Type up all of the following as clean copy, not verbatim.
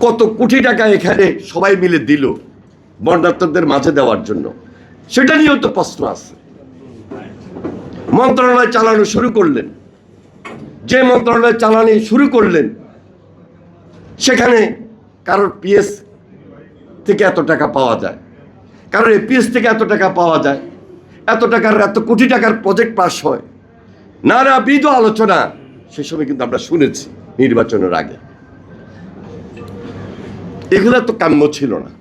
কত কোটি টাকা এখানে সবাই মিলে দিল বন্যার্থদের মাঝে দেওয়ার জন্য, সেটা নিয়েও তো প্রশ্ন আছে। মন্ত্রণালয় চালানো শুরু করলেন, যে মন্ত্রণালয় চালানো শুরু করলেন সেখানে কারোর পিএস থেকে এত টাকা পাওয়া যায়, কারোর এপিএস থেকে এত টাকা পাওয়া যায়, এত টাকার এত কোটি টাকার প্রজেক্ট পাস হয়, নানাবিধ আলোচনা সে সময় কিন্তু আমরা শুনেছি নির্বাচনের আগে। এগুলো তো কাম্য ছিল না,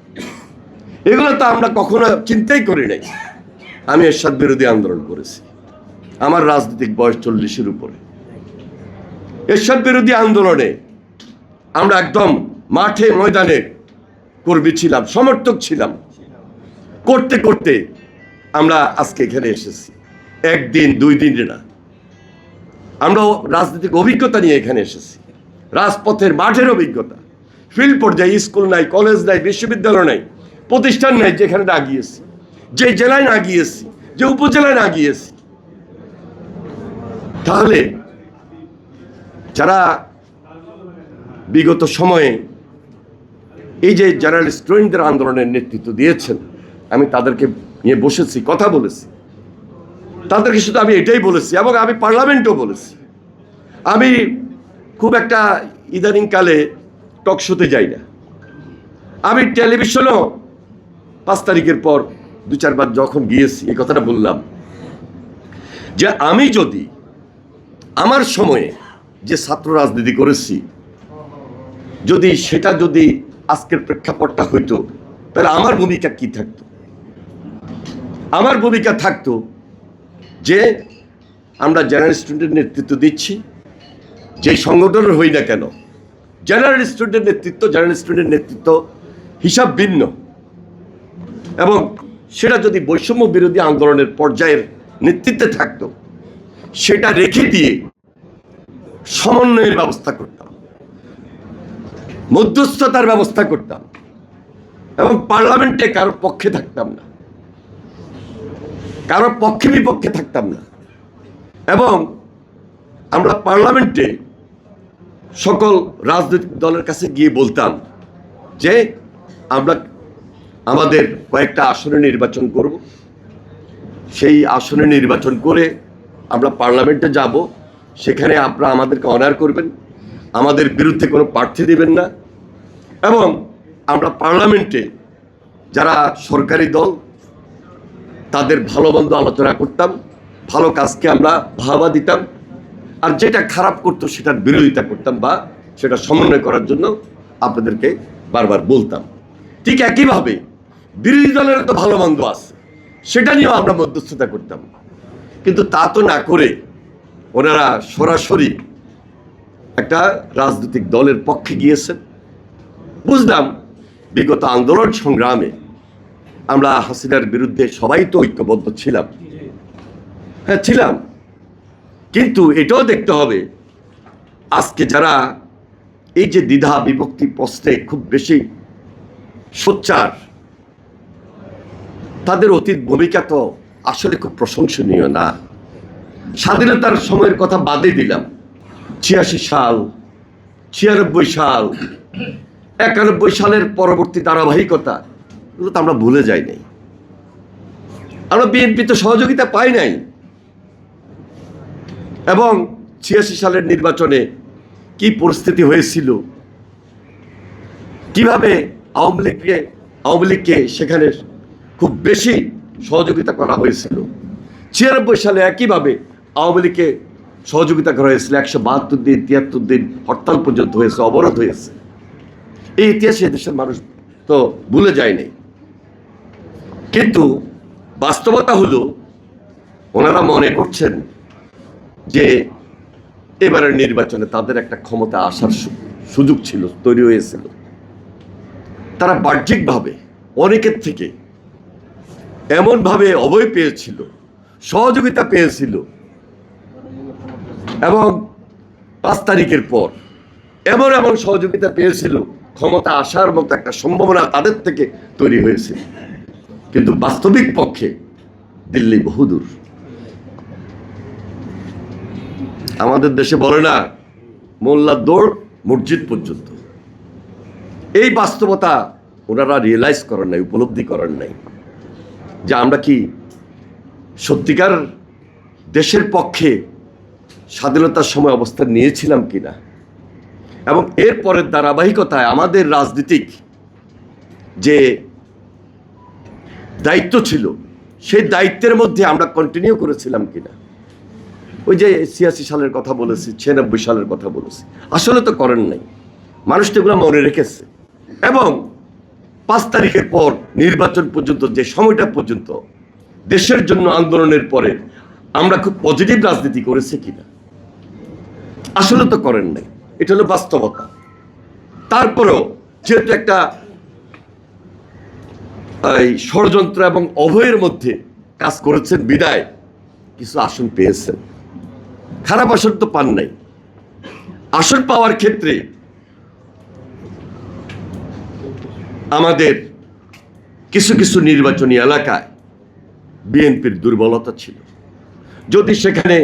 এগুলো তো আমরা কখনো চিন্তাই করি নাই। আমি এরশাদ বিরোধী আন্দোলন করেছি, আমার রাজনৈতিক বয়স 40-এর উপরে। এরশাদ বিরোধী আন্দোলনে আমরা একদম মাঠে ময়দানে কর্মী ছিলাম, সমর্থক ছিলাম। করতে করতে আমরা আজকে এখানে এসেছি, একদিন দুই দিন না, আমরা রাজনৈতিক অভিজ্ঞতা নিয়ে এখানে এসেছি, রাজপথের মাঠের অভিজ্ঞতা। ফিল্ড পর্যায়ে স্কুল নাই, কলেজ নাই, বিশ্ববিদ্যালয় নাই, প্রতিষ্ঠান নাই যেখানে না গিয়েছি, যে জেলায় না গিয়েছি, যে উপজেলায় না গিয়েছি। তাহলে যারা বিগত সময়ে এই যে যারা স্টুডেন্টদের আন্দোলনের নেতৃত্ব দিয়েছেন, আমি তাদেরকে নিয়ে বসেছি, কথা বলেছি, তাদেরকে শুধু আমি এটাই বলেছি, এবং আমি পার্লামেন্টেও বলেছি। আমি খুব একটা ইদানিংকালে টক শোতে যাই না, আমি টেলিভিশনেও 5 তারিখের পর 2-4 বার যখন গিয়েছি এই কথাটা বললাম যে আমি যদি আমার সময়ে যে ছাত্র রাজনীতি করেছি, যদি সেটা যদি আজকের প্রেক্ষাপটটা হইতো, তাহলে আমার ভূমিকা কি থাকতো? আমার ভূমিকা থাকতো যে আমরা জেনারেল স্টুডেন্টের নেতৃত্ব দিচ্ছি, যে সংগঠনের হই না কেন, জেনারেল স্টুডেন্টের নেতৃত্ব হিসাব ভিন্ন, এবং সেটা যদি বৈষম্য বিরোধী আন্দোলনের পর্যায়ের নেতৃত্বে থাকতো, সেটা রেখে দিয়ে সমন্বয়ের ব্যবস্থা করতাম, মধ্যস্থতার ব্যবস্থা করতাম, এবং পার্লামেন্টে কারোর পক্ষে থাকতাম না, কারোর পক্ষে বিপক্ষে থাকতাম না। এবং আমরা পার্লামেন্টে সকল রাজনৈতিক দলের কাছে গিয়ে বলতাম যে আমরা আমাদের কয়েকটা আসনে নির্বাচন করব, সেই আসনে নির্বাচন করে আমরা পার্লামেন্টে যাব, সেখানে আপনারা আমাদেরকে অনার করবেন, আমাদের বিরুদ্ধে কোনো প্রার্থী দেবেন না, এবং আমরা পার্লামেন্টে যারা সরকারি দল তাদের ভালো মন্দ আলোচনা করতাম, ভালো কাজকে আমরা বাহবা দিতাম, আর যেটা খারাপ করতো সেটার বিরোধিতা করতাম বা সেটা সমন্বয় করার জন্য আপনাদেরকে বারবার বলতাম। ঠিক একইভাবে বিরোধী দলের তো ভালো মন্দ আছে, সেটা নিয়েও আমরা মধ্যস্থতা করতাম। কিন্তু তা তো না করে ওনারা সরাসরি একটা রাজনৈতিক দলের পক্ষে গিয়েছেন। বুঝলাম বিগত আন্দোলন সংগ্রামে আমরা হাসিনার বিরুদ্ধে সবাই তো ঐক্যবদ্ধ ছিলাম, হ্যাঁ ছিলাম, কিন্তু এটাও দেখতে হবে আজকে যারা এই যে দ্বিধা বিভক্তি প্রশ্নে খুব বেশি সোচ্চার, তাদের অতীত ভূমিকা তো আসলে খুব প্রশংসনীয় না। স্বাধীনতার সময়ের কথা বাদে দিলাম, 86 সাল, 96 সাল, 91 সালের পরবর্তী ধারাবাহিকতা, এগুলো তো আমরা ভুলে যাই নাই। আমরা বিএনপি তো সহযোগিতা পাই নাই, এবং 86 সালের নির্বাচনে কি পরিস্থিতি হয়েছিল, কিভাবে আওয়ামী লীগকে সেখানে খুব বেশি সহযোগিতা করা হয়েছিল। 96 সালে একইভাবে আওয়ামী লীগকে সহযোগিতা করা হয়েছিল, 172 দিন 73 দিন হরতাল পর্যন্ত হয়েছে, অবরোধ হয়েছে। এই ইতিহাসে দেশের মানুষ তো ভুলে যায়নি। কিন্তু বাস্তবতা হলো ওনারা মনে করছেন যে এবারের নির্বাচনে তাদের একটা ক্ষমতা আসার সুযোগ ছিল, তৈরি হয়েছিল। তারা বাহ্যিকভাবে অনেকের থেকে এমনভাবে অভয় পেয়েছিল, সহযোগিতা পেয়েছিল, এবং 5 তারিখের পর এমন এমন সহযোগিতা পেয়েছিল, ক্ষমতা আসার মতো একটা সম্ভাবনা তাদের থেকে তৈরি হয়েছিল। কিন্তু বাস্তবিক পক্ষে দিল্লি বহুদূর। আমাদের দেশে বলে না, মোল্লার দৌড় মসজিদ পর্যন্ত। এই বাস্তবতা ওনারা রিয়েলাইজ করেন নাই, উপলব্ধি করেন নাই যে আমরা কি সত্যিকার দেশের পক্ষে স্বাধীনতার সময় অবস্থান নিয়েছিলাম কিনা। এবং এর পরের ধারাবাহিকতায় আমাদের রাজনীতিক যে দায়িত্ব ছিল সেই দায়িত্বের মধ্যে আমরা কন্টিনিউ করেছিলাম কিনা। ওই যে 86 সালের কথা বলেছি, 96 সালের কথা বলেছি, আসলে তো করেন নাই। মানুষ তো এগুলো মনে রেখেছে। এবং 5 তারিখের পর নির্বাচন পর্যন্ত যে সময়টা পর্যন্ত দেশের জন্য আন্দোলনের পরে আমরা খুব পজিটিভ রাজনীতি করেছি কিনা, আসলে তো করেন নাই। এটা হলো বাস্তবতা। তারপরেও যেহেতু একটা এই ষড়যন্ত্র এবং অভয়ের মধ্যে কাজ করেছেন বিদায় কিছু আসন পেয়েছেন, খারাপ আসন তো পান নাই। আসন পাওয়ার ক্ষেত্রে আমাদের কিছু কিছু নির্বাচনী এলাকায় বিএনপির দুর্বলতা ছিল। যদি সেখানে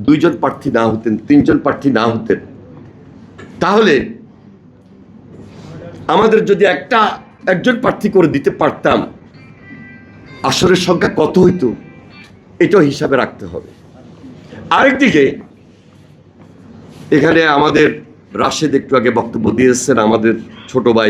2 জন প্রার্থী না হতেন, 3 জন প্রার্থী না হতেন, তাহলে আমাদের যদি একজন প্রার্থী করে দিতে পারতাম, আসনের সংখ্যা কত হইতো এটাও হিসাবে রাখতে হবে। আরেকদিকে এখানে আমাদের রাশেদ একটু আগে বক্তব্য দিয়েছেন, আমাদের ছোট ভাই